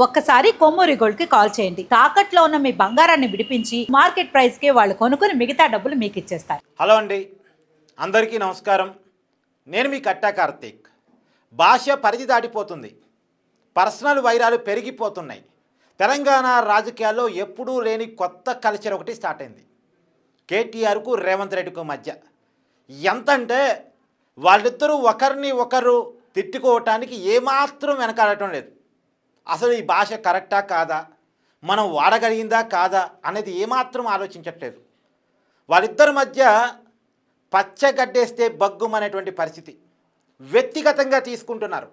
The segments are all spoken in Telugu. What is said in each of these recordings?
ఒక్కసారి కొమ్మూరి గోల్డ్ కి కాల్ చేయండి. తాకట్లో ఉన్న మీ బంగారాన్ని విడిపించి మార్కెట్ ప్రైస్ కి వాళ్ళు కొనుక్కుని మిగతా డబ్బులు మీకు ఇచ్చేస్తారు. హలో అండి, అందరికీ నమస్కారం. నేను మీ కట్టా కార్తీక్. భాష పరిధి దాటిపోతుంది, పర్సనల్ వైరాలు పెరిగిపోతున్నాయి. తెలంగాణ రాజకీయాల్లో ఎప్పుడూ లేని కొత్త కల్చర్ ఒకటి స్టార్ట్ అయింది. కేటీఆర్కు రేవంత్ రెడ్డికు మధ్య ఎంతంటే వాళ్ళిద్దరూ ఒకరిని ఒకరు తిట్టుకోవటానికి ఏమాత్రం వెనకాడటం లేదు. అసలు ఈ భాష కరెక్టా కాదా, మనం వాడగలిగిందా కాదా అనేది ఏమాత్రం ఆలోచించట్లేదు. వాళ్ళిద్దరి మధ్య పచ్చగడ్డేస్తే బగ్గుమనేటువంటి పరిస్థితి వ్యక్తిగతంగా తీసుకుంటున్నారు.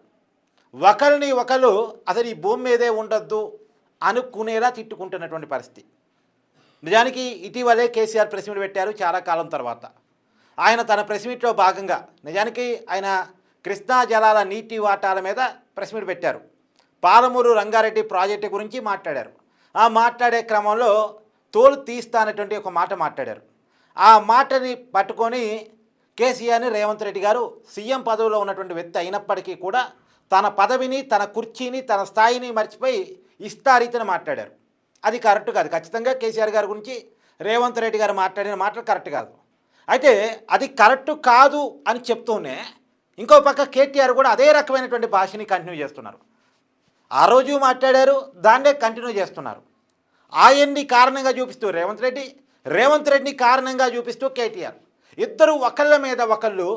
ఒకరిని ఒకరు అసలు ఈ భూమి మీదే ఉండొద్దు అనుకునేలా తిట్టుకుంటున్నటువంటి పరిస్థితి. నిజానికి ఇటీవలే కేసీఆర్ ప్రెస్ మీట్ పెట్టారు చాలా కాలం తర్వాత. ఆయన తన ప్రెస్ మీట్లో భాగంగా నిజానికి ఆయన కృష్ణా జలాల నీటి వాటాల మీద ప్రెస్ మీట్ పెట్టారు. పాలమూరు రంగారెడ్డి ప్రాజెక్టు గురించి మాట్లాడారు. ఆ మాట్లాడే క్రమంలో తోలు తీస్తానటువంటి ఒక మాట మాట్లాడారు. ఆ మాటని పట్టుకొని కేసీఆర్ని రేవంత్ రెడ్డి గారు సీఎం పదవిలో ఉన్నటువంటి వ్యక్తి అయినప్పటికీ కూడా తన పదవిని, తన కుర్చీని, తన స్థాయిని మర్చిపోయి ఇష్టారీతిని మాట్లాడారు. అది కరెక్ట్ కాదు. ఖచ్చితంగా కేసీఆర్ గారి గురించి రేవంత్ రెడ్డి గారు మాట్లాడిన మాటలు కరెక్ట్ కాదు. అయితే అది కరెక్ట్ కాదు అని చెప్తూనే ఇంకో పక్క కేటీఆర్ కూడా అదే రకమైనటువంటి భాషని కంటిన్యూ చేస్తున్నారు. ఆ రోజు మాట్లాడారు, దాన్నే కంటిన్యూ చేస్తున్నారు. ఆయన్ని కారణంగా చూపిస్తూ రేవంత్ రెడ్డిని కారణంగా చూపిస్తూ కేటీఆర్, ఇద్దరు ఒకళ్ళ మీద ఒకళ్ళు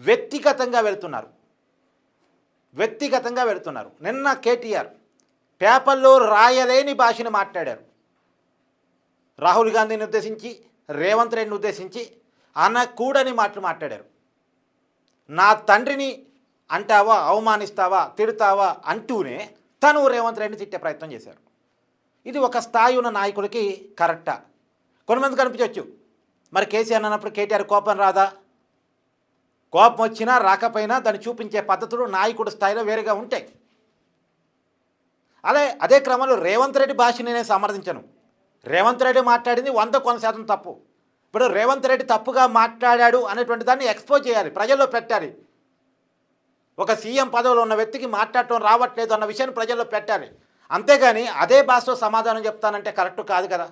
వ్యక్తిగతంగా వెళుతున్నారు. నిన్న కేటీఆర్ పేపర్లో రాయలేని భాషను మాట్లాడారు. రాహుల్ గాంధీని ఉద్దేశించి, రేవంత్ రెడ్డిని ఉద్దేశించి అనకూడని మాటలు మాట్లాడారు. నా తండ్రిని అంటావా, అవమానిస్తావా, తిడతావా అంటూనే తను రేవంత్ రెడ్డిని తిట్టే ప్రయత్నం చేశారు. ఇది ఒక స్థాయి ఉన్న నాయకుడికి కరెక్టా? కొంతమంది కనిపించవచ్చు. మరి కేసీఆర్ అన్నప్పుడు కేటీఆర్ కోపం రాదా? కోపం వచ్చినా రాకపోయినా దాన్ని చూపించే పద్ధతులు నాయకుడి స్థాయిలో వేరుగా ఉంటాయి. అదే క్రమంలో రేవంత్ రెడ్డి భాషని నేను సమర్థించను. రేవంత్ రెడ్డి మాట్లాడింది 100% తప్పు. ఇప్పుడు రేవంత్ రెడ్డి తప్పుగా మాట్లాడాడు అనేటువంటి దాన్ని ఎక్స్పోజ్ చేయాలి, ప్రజల్లో పెట్టాలి. ఒక సీఎం పదవిలో ఉన్న వ్యక్తికి మాట్లాడటం రావట్లేదు అన్న విషయాన్ని ప్రజల్లో పెట్టాలి. అంతేగాని అదే భాషలో సమాధానం చెప్తానంటే కరెక్ట్ కాదు కదా.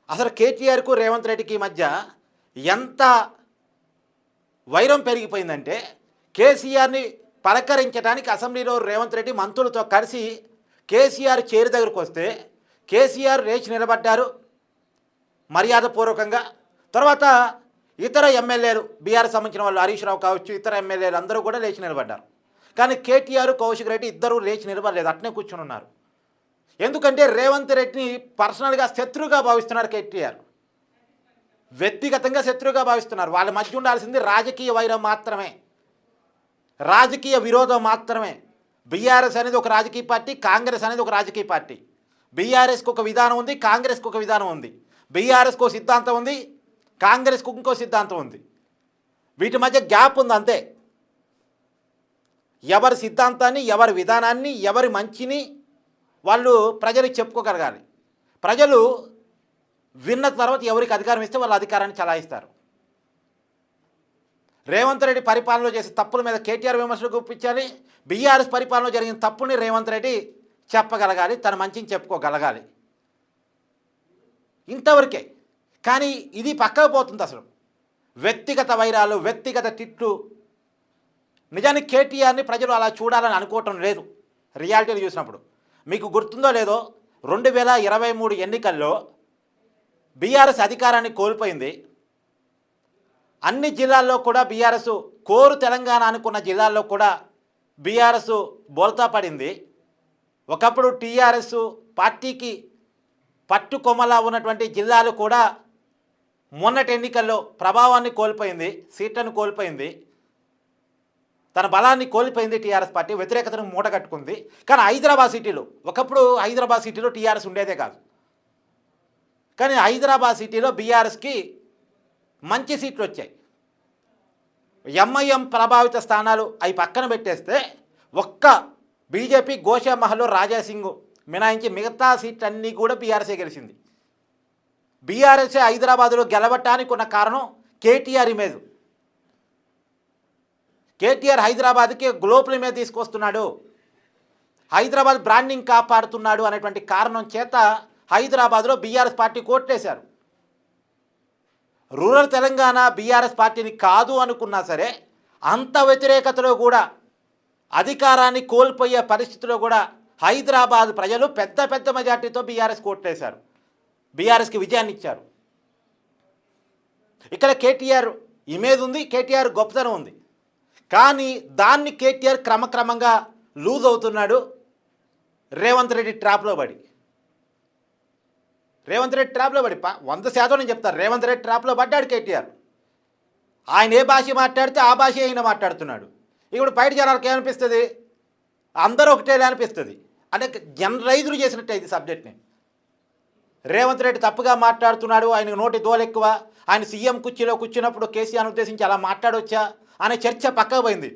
అసలు కేటీఆర్కు రేవంత్ రెడ్డికి మధ్య ఎంత వైరం పెరిగిపోయిందంటే కేసీఆర్ని పలకరించడానికి అసెంబ్లీలో రేవంత్ రెడ్డి మంత్రులతో కలిసి కేసీఆర్ చేరి దగ్గరకు వస్తే కేసీఆర్ లేచి నిలబడ్డారు మర్యాదపూర్వకంగా. తర్వాత ఇతర ఎమ్మెల్యేలు, బీఆర్ఎస్ సంబంధించిన వాళ్ళు, హరీష్ రావు కావచ్చు, ఇతర ఎమ్మెల్యేలు అందరూ కూడా లేచి నిలబడ్డారు. కానీ కేటీఆర్, కౌశిక్ రెడ్డి ఇద్దరూ లేచి నిలబడలేదు, అట్నే కూర్చొని ఉన్నారు. ఎందుకంటే రేవంత్ రెడ్డిని పర్సనల్గా శత్రువుగా భావిస్తున్నారు కేటీఆర్. వ్యక్తిగతంగా శత్రువుగా భావిస్తున్నారు. వాళ్ళ మధ్య ఉండాల్సింది రాజకీయ వైరం మాత్రమే, రాజకీయ విరోధం మాత్రమే. బీఆర్ఎస్ అనేది ఒక రాజకీయ పార్టీ, కాంగ్రెస్ అనేది ఒక రాజకీయ పార్టీ. బీఆర్ఎస్కి ఒక విధానం ఉంది, కాంగ్రెస్కి ఒక విధానం ఉంది. బీఆర్ఎస్కి ఒక సిద్ధాంతం ఉంది, కాంగ్రెస్కు ఇంకో సిద్ధాంతం ఉంది. వీటి మధ్య గ్యాప్ ఉంది అంతే. ఎవరి సిద్ధాంతాన్ని, ఎవరి విధానాన్ని, ఎవరి మంచిని వాళ్ళు ప్రజలకు చెప్పుకోగలగాలి. ప్రజలు విన్న తర్వాత ఎవరికి అధికారం ఇస్తే వాళ్ళ అధికారాన్ని చలాయిస్తారు. రేవంత్ రెడ్డి పరిపాలనలో చేసే తప్పుల మీద కేటీఆర్ విమర్శలు గుప్పించాలి. బీఆర్ఎస్ పరిపాలనలో జరిగిన తప్పుని రేవంత్ రెడ్డి చెప్పగలగాలి, తన మంచిని చెప్పుకోగలగాలి. ఇంతవరకే. కానీ ఇది పక్కకు పోతుంది. అసలు వ్యక్తిగత వైరాలు, వ్యక్తిగత తిట్లు. నిజానికి కేటీఆర్ని ప్రజలు అలా చూడాలని అనుకోవటం లేదు. రియాలిటీలు చూసినప్పుడు మీకు గుర్తుందో లేదో, 2023 ఎన్నికల్లో బీఆర్ఎస్ అధికారాన్ని కోల్పోయింది. అన్ని జిల్లాల్లో కూడా బీఆర్ఎస్, కోరు తెలంగాణ అనుకున్న జిల్లాల్లో కూడా బీఆర్ఎస్ బోల్తా పడింది. ఒకప్పుడు టీఆర్ఎస్ పార్టీకి పట్టుకొమ్మలా ఉన్నటువంటి జిల్లాలు కూడా మొన్నటి ఎన్నికల్లో ప్రభావాన్ని కోల్పోయింది, సీట్లను కోల్పోయింది, తన బలాన్ని కోల్పోయింది. టీఆర్ఎస్ పార్టీ వ్యతిరేకతను మూటగట్టుకుంది. కానీ ఒకప్పుడు హైదరాబాద్ సిటీలో టీఆర్ఎస్ ఉండేదే కాదు. కానీ హైదరాబాద్ సిటీలో బీఆర్ఎస్కి మంచి సీట్లు వచ్చాయి. ఎంఐఎం ప్రభావిత స్థానాలు అవి పక్కన పెట్టేస్తే ఒక్క బీజేపీ గోషామహల్లో రాజాసింగ్ మినాయించి మిగతా సీట్లన్నీ కూడా బీఆర్ఎస్ఏ గెలిచింది. బీఆర్ఎస్ఏ హైదరాబాదులో గెలవటానికి ఉన్న కారణం కేటీఆర్ ఇమేజ్. కేటీఆర్ హైదరాబాద్కి గ్లోబల్ మీద తీసుకొస్తున్నాడు. హైదరాబాద్ బ్రాండింగ్ కాపాడుతున్నాడు అనేటువంటి కారణం చేత హైదరాబాద్లో బీఆర్ఎస్ పార్టీ కోట్లేశారు. రూరల్ తెలంగాణ బీఆర్ఎస్ పార్టీని కాదు అనుకున్నా సరే అంత వ్యతిరేకతలో కూడా అధికారాన్ని కోల్పోయే పరిస్థితిలో కూడా హైదరాబాద్ ప్రజలు పెద్ద పెద్ద మెజార్టీతో బీఆర్ఎస్ కోట్లేశారు, బీఆర్ఎస్కి విజయాన్ని ఇచ్చారు. ఇక్కడ కేటీఆర్ ఇమేజ్ ఉంది, కేటీఆర్ గొప్పతనం ఉంది. కానీ దాన్ని కేటీఆర్ క్రమక్రమంగా లూజ్ అవుతున్నాడు రేవంత్ రెడ్డి ట్రాప్లో పడి. రేవంత్ రెడ్డి ట్రాప్లో పడి 100% నేను చెప్తాను, రేవంత్ రెడ్డి ట్రాప్లో పడ్డాడు కేటీఆర్. ఆయన ఏ భాష మాట్లాడితే ఆ భాష అయినా మాట్లాడుతున్నాడు. ఇప్పుడు బయట జనాలకు ఏమనిపిస్తుంది, అందరూ ఒకటేలా అనిపిస్తుంది. అంటే జనరలైజ్డ్ చేసినట్టు ఇది సబ్జెక్ట్ని. రేవంత్ రెడ్డి తప్పుగా మాట్లాడుతున్నాడు, ఆయనకు నోటి దోలెక్కువ, ఆయన సీఎం కుర్చీలో కూర్చున్నప్పుడు కేసీఆర్ ఉద్దేశించి అలా మాట్లాడవచ్చా అనే చర్చ పక్కకు పోయింది.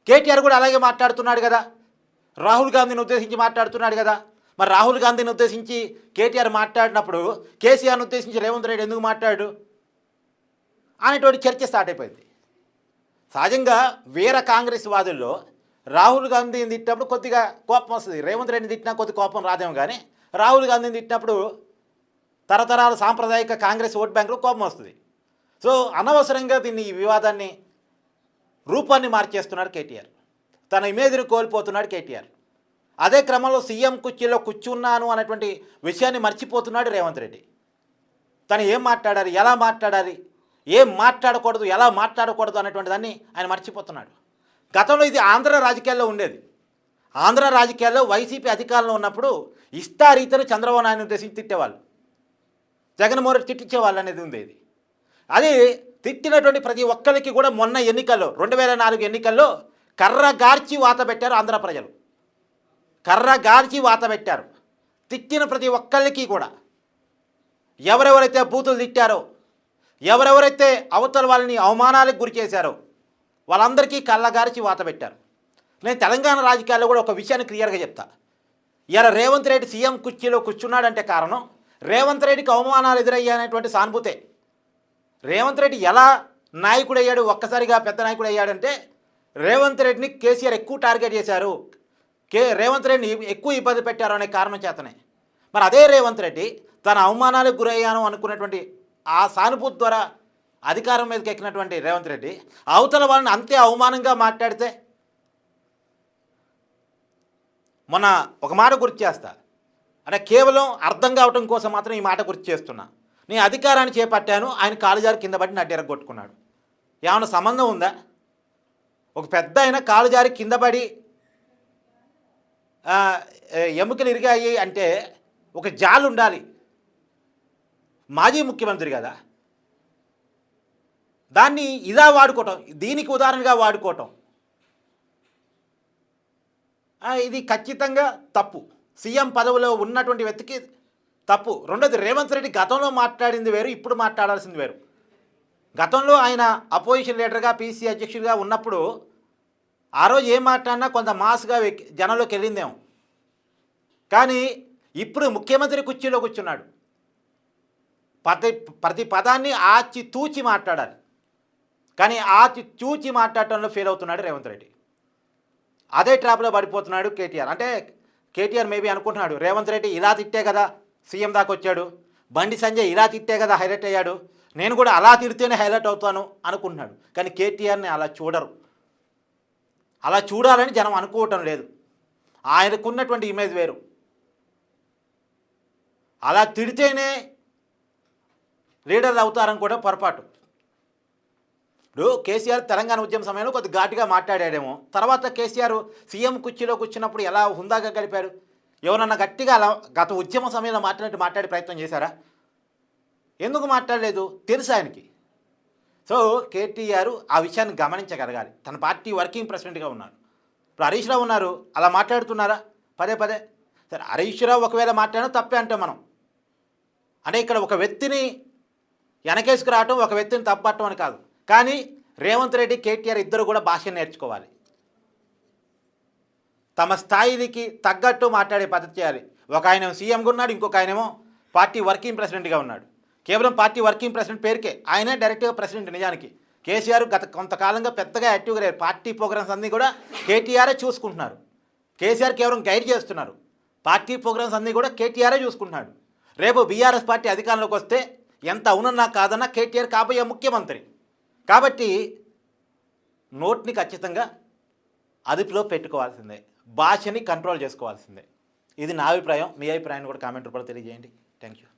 కేటీఆర్ కూడా అలాగే మాట్లాడుతున్నాడు కదా, రాహుల్ గాంధీని ఉద్దేశించి మాట్లాడుతున్నాడు కదా. మరి రాహుల్ గాంధీని ఉద్దేశించి కేటీఆర్ మాట్లాడినప్పుడు కేసీఆర్ని ఉద్దేశించి రేవంత్ రెడ్డి ఎందుకు మాట్లాడు అనేటువంటి చర్చ స్టార్ట్ అయిపోయింది. సహజంగా వీర కాంగ్రెస్ వాదుల్లో రాహుల్ గాంధీని తిట్టినప్పుడు కొద్దిగా కోపం వస్తుంది, రేవంత్ రెడ్డిని తిట్టినా కొద్ది కోపం రాదేమో. కానీ రాహుల్ గాంధీని తిట్టినప్పుడు తరతరాల సాంప్రదాయిక కాంగ్రెస్ ఓట్ బ్యాంకులో కోపం వస్తుంది. సో అనవసరంగా దీన్ని ఈ వివాదాన్ని రూపాన్ని మార్చేస్తున్నాడు కేటీఆర్, తన ఇమేజ్ని కోల్పోతున్నాడు కేటీఆర్. అదే క్రమంలో సీఎం కుర్చీలో కూర్చున్నాను అనేటువంటి విషయాన్ని మర్చిపోతున్నాడు రేవంత్ రెడ్డి. తను ఏం మాట్లాడాలి, ఎలా మాట్లాడాలి, ఏం మాట్లాడకూడదు, ఎలా మాట్లాడకూడదు అనేటువంటి దాన్ని ఆయన మర్చిపోతున్నాడు. గతంలో ఇది ఆంధ్ర రాజకీయాల్లో ఉండేది. ఆంధ్ర రాజకీయాల్లో వైసీపీ అధికారంలో ఉన్నప్పుడు ఇష్టారీతను చంద్రబాబు నాయుడు ఉద్దేశించి తిట్టేవాళ్ళు, జగన్మోహన్ రెడ్డి తిట్టించేవాళ్ళు అనేది ఉండేది. అది తిట్టినటువంటి ప్రతి ఒక్కరికి కూడా మొన్న ఎన్నికల్లో 2004 ఎన్నికల్లో కర్రగార్చి వాత పెట్టారు ఆంధ్ర ప్రజలు, కర్రగార్చి వాత పెట్టారు. తిట్టిన ప్రతి ఒక్కరికి కూడా ఎవరెవరైతే బూతులు తిట్టారో, ఎవరెవరైతే అవతల వాళ్ళని అవమానాలకు గురి చేశారో వాళ్ళందరికీ కళ్ళగార్చి వాత పెట్టారు. నేను తెలంగాణ రాజకీయాల్లో కూడా ఒక విషయాన్ని క్లియర్గా చెప్తా. ఇలా రేవంత్ రెడ్డి సీఎం కుర్చీలో కూర్చున్నాడంటే కారణం రేవంత్ రెడ్డికి అవమానాలు ఎదురయ్యానటువంటి సానుభూతే. రేవంత్ రెడ్డి ఎలా నాయకుడు అయ్యాడు, ఒక్కసారిగా పెద్ద నాయకుడు అయ్యాడంటే రేవంత్ రెడ్డిని కేసీఆర్ ఎక్కువ టార్గెట్ చేశారు, రేవంత్ రెడ్డిని ఎక్కువ ఇబ్బంది పెట్టారు అనే కారణం చేతనే. మరి అదే రేవంత్ రెడ్డి తన అవమానాలకు గురయ్యాను అనుకున్నటువంటి ఆ సానుభూతి ద్వారా అధికారం మీదకి ఎక్కినటువంటి రేవంత్ రెడ్డి అవతల వాళ్ళని అంతే అవమానంగా మాట్లాడితే, మొన్న ఒక మాట గుర్తు చేస్తా, అంటే కేవలం అర్థం కావటం కోసం మాత్రం ఈ మాట గుర్తు చేస్తున్నా. నేను అధికారాన్ని చేపట్టాను, ఆయన కాలుజారి కింద పడి నడ్డి ఎరగొట్టుకున్నాడు. ఏమైనా సంబంధం ఉందా? ఒక పెద్ద ఆయన కాలుజారి కింద పడి ఎముకలు ఇరిగాయి అంటే ఒక జాలు ఉండాలి. మాజీ ముఖ్యమంత్రి కదా, దాన్ని ఇలా వాడుకోవటం, దీనికి ఉదాహరణగా వాడుకోవటం ఇది ఖచ్చితంగా తప్పు. సీఎం పదవిలో ఉన్నటువంటి వ్యక్తికి తప్పు. రెండోది, రేవంత్ రెడ్డి గతంలో మాట్లాడింది వేరు, ఇప్పుడు మాట్లాడాల్సింది వేరు. గతంలో ఆయన అపోజిషన్ లీడర్గా పీసీ అధ్యక్షుడిగా ఉన్నప్పుడు ఆ రోజు ఏం మాట్లాడినా కొంత మాస్గా జనంలోకి వెళ్ళిందేమో. కానీ ఇప్పుడు ముఖ్యమంత్రి కుర్చీలో కూర్చున్నాడు, ప్రతి పదాన్ని ఆచి తూచి మాట్లాడాలి. కానీ ఆచి తూచి మాట్లాడటంలో ఫెయిల్ అవుతున్నాడు రేవంత్ రెడ్డి. అదే ట్రాప్లో పడిపోతున్నాడు కేటీఆర్. అంటే కేటీఆర్ మేబీ అనుకుంటున్నాడు, రేవంత్ రెడ్డి ఇలా తిట్టే కదా సీఎం దాకా వచ్చాడు, బండి సంజయ్ ఇలా తిట్టే కదా హైలైట్ అయ్యాడు, నేను కూడా అలా తిడితేనే హైలైట్ అవుతాను అనుకుంటున్నాడు. కానీ కేటీఆర్ని అలా చూడరు, అలా చూడాలని జనం అనుకోవటం లేదు. ఆయనకున్నటువంటి ఇమేజ్ వేరు. అలా తిడితేనే లీడర్లు అవుతారని కూడా పొరపాటు. ఇప్పుడు కేసీఆర్ తెలంగాణ ఉద్యమ సమయంలో కొద్ది ఘాటుగా మాట్లాడాడేమో, తర్వాత కేసీఆర్ సీఎం కుర్చీలో కూర్చున్నప్పుడు ఎలా హుందాగా గడిపారు? ఎవరన్నా గట్టిగా అలా గత ఉద్యమ సమయంలో మాట్లాడే ప్రయత్నం చేశారా? ఎందుకు మాట్లాడలేదు? తెలుసు ఆయనకి. సో కేటీఆర్ ఆ విషయాన్ని గమనించగలగాలి. తన పార్టీ వర్కింగ్ ప్రెసిడెంట్గా ఉన్నారు. ఇప్పుడు హరీష్ రావు ఉన్నారు, అలా మాట్లాడుతున్నారా పదే పదే? సరే, హరీష్ రావు ఒకవేళ మాట్లాడినా తప్పే అంటే మనం అంటే ఇక్కడ ఒక వ్యక్తిని వెనకేసుకు రావటం, ఒక వ్యక్తిని తప్పట్టడం అని కాదు. కానీ రేవంత్ రెడ్డి, కేటీఆర్ ఇద్దరు కూడా భాష నేర్చుకోవాలి. తమ స్థాయికి తగ్గట్టు మాట్లాడే పద్ధతి చేయాలి. ఒక ఆయన సీఎంగా ఉన్నాడు, ఇంకొక ఆయనేమో పార్టీ వర్కింగ్ ప్రెసిడెంట్గా ఉన్నాడు. కేవలం పార్టీ వర్కింగ్ ప్రెసిడెంట్ పేరుకే, ఆయనే డైరెక్ట్గా ప్రెసిడెంట్. నిజానికి కేసీఆర్ గత కొంతకాలంగా పెద్దగా యాక్టివ్గా లేరు. పార్టీ ప్రోగ్రామ్స్ అన్నీ కూడా కేటీఆరే చూసుకుంటున్నారు. కేసీఆర్ కేవలం గైడ్ చేస్తున్నారు. పార్టీ ప్రోగ్రామ్స్ అన్నీ కూడా కేటీఆరే చూసుకుంటున్నాడు. రేపు బీఆర్ఎస్ పార్టీ అధికారంలోకి వస్తే ఎంత అవునన్నా కాదన్నా కేటీఆర్ కాబోయే ముఖ్యమంత్రి. కాబట్టి నోట్ని ఖచ్చితంగా అదుపులో పెట్టుకోవాల్సిందే, భాషని కంట్రోల్ చేసుకోవాల్సిందే. ఇది నా అభిప్రాయం. మీ అభిప్రాయాన్ని కూడా కామెంట్ రూపంలో తెలియజేయండి. Thank you.